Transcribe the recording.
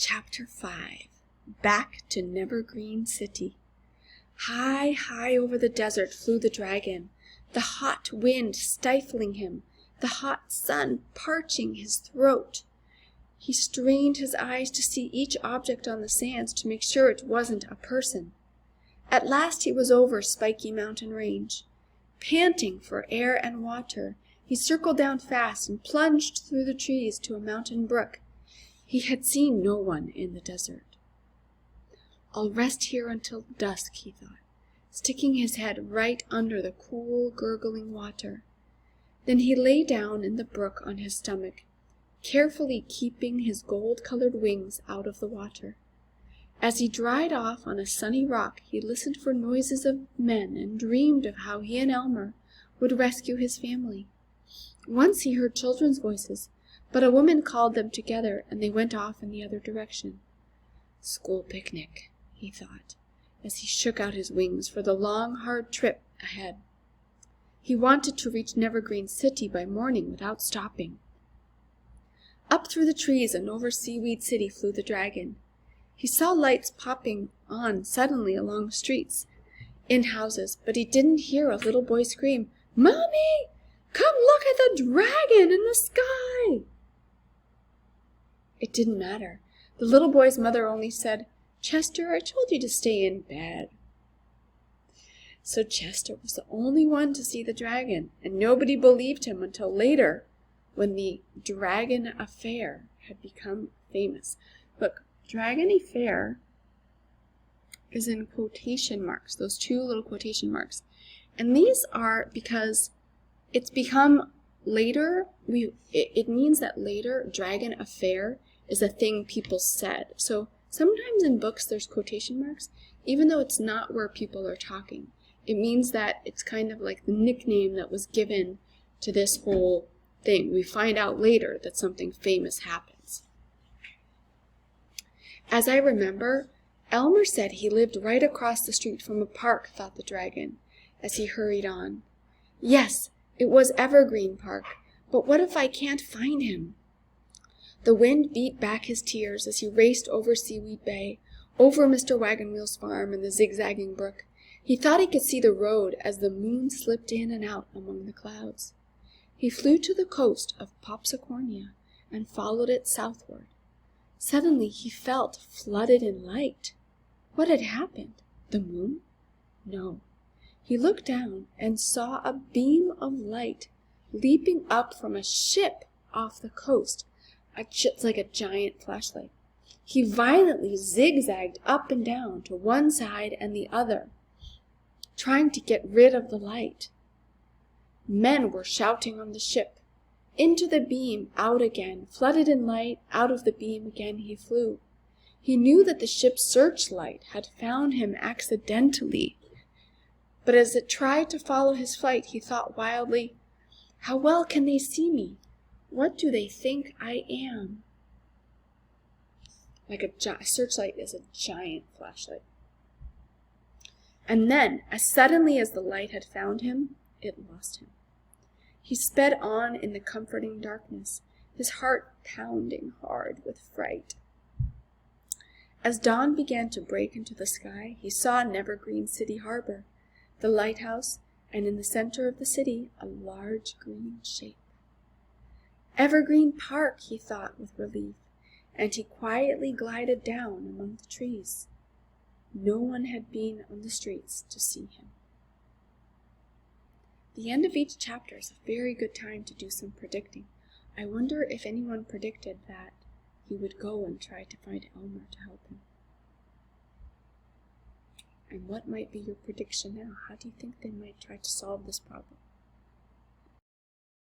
Chapter 5. Back to Nevergreen City. High, high over the desert flew the dragon, the hot wind stifling him, the hot sun parching his throat. He strained his eyes to see each object on the sands to make sure it wasn't a person. At last he was over Spiky Mountain Range. Panting for air and water, he circled down fast and plunged through the trees to a mountain brook. He had seen no one in the desert. "I'll rest here until dusk," he thought, sticking his head right under the cool, gurgling water. Then he lay down in the brook on his stomach, carefully keeping his gold-colored wings out of the water. As he dried off on a sunny rock, he listened for noises of men and dreamed of how he and Elmer would rescue his family. Once he heard children's voices, but a woman called them together and they went off in the other direction. "School picnic," he thought, as he shook out his wings for the long, hard trip ahead. He wanted to reach Nevergreen City by morning without stopping. Up through the trees and over Seaweed City flew the dragon. He saw lights popping on suddenly along streets, in houses, but he didn't hear a little boy scream, "Mommy, come look at the dragon in the sky!" It didn't matter. The little boy's mother only said, "Chester, I told you to stay in bed." So Chester was the only one to see the dragon, and nobody believed him until later, when the Dragon Affair had become famous. Look, Dragon Affair is in quotation marks, those two little quotation marks. And these are because it's become later, it means that later Dragon Affair is a thing people said. So sometimes in books there's quotation marks, even though it's not where people are talking. It means that it's kind of like the nickname that was given to this whole thing. We find out later that something famous happens. As I remember, Elmer said he lived right across the street from a park, thought the dragon, as he hurried on. Yes, it was Evergreen Park, but what if I can't find him? The wind beat back his tears as he raced over Seaweed Bay, over Mr. Wagon Wheel's farm and the zigzagging brook. He thought he could see the road as the moon slipped in and out among the clouds. He flew to the coast of Popsicornia and followed it southward. Suddenly he felt flooded in light. What had happened? The moon? No. He looked down and saw a beam of light leaping up from a ship off the coast. It's like a giant flashlight. He violently zigzagged up and down to one side and the other, trying to get rid of the light. Men were shouting on the ship. Into the beam, out again, flooded in light, out of the beam again he flew. He knew that the ship's searchlight had found him accidentally. But as it tried to follow his flight, he thought wildly, "How well can they see me? What do they think I am?" Like a searchlight is a giant flashlight. And then, as suddenly as the light had found him, it lost him. He sped on in the comforting darkness, his heart pounding hard with fright. As dawn began to break into the sky, he saw Nevergreen City Harbor, the lighthouse, and in the center of the city, a large green shape. Evergreen Park, he thought with relief, and he quietly glided down among the trees. No one had been on the streets to see him. The end of each chapter is a very good time to do some predicting. I wonder if anyone predicted that he would go and try to find Elmer to help him. And what might be your prediction now? How do you think they might try to solve this problem?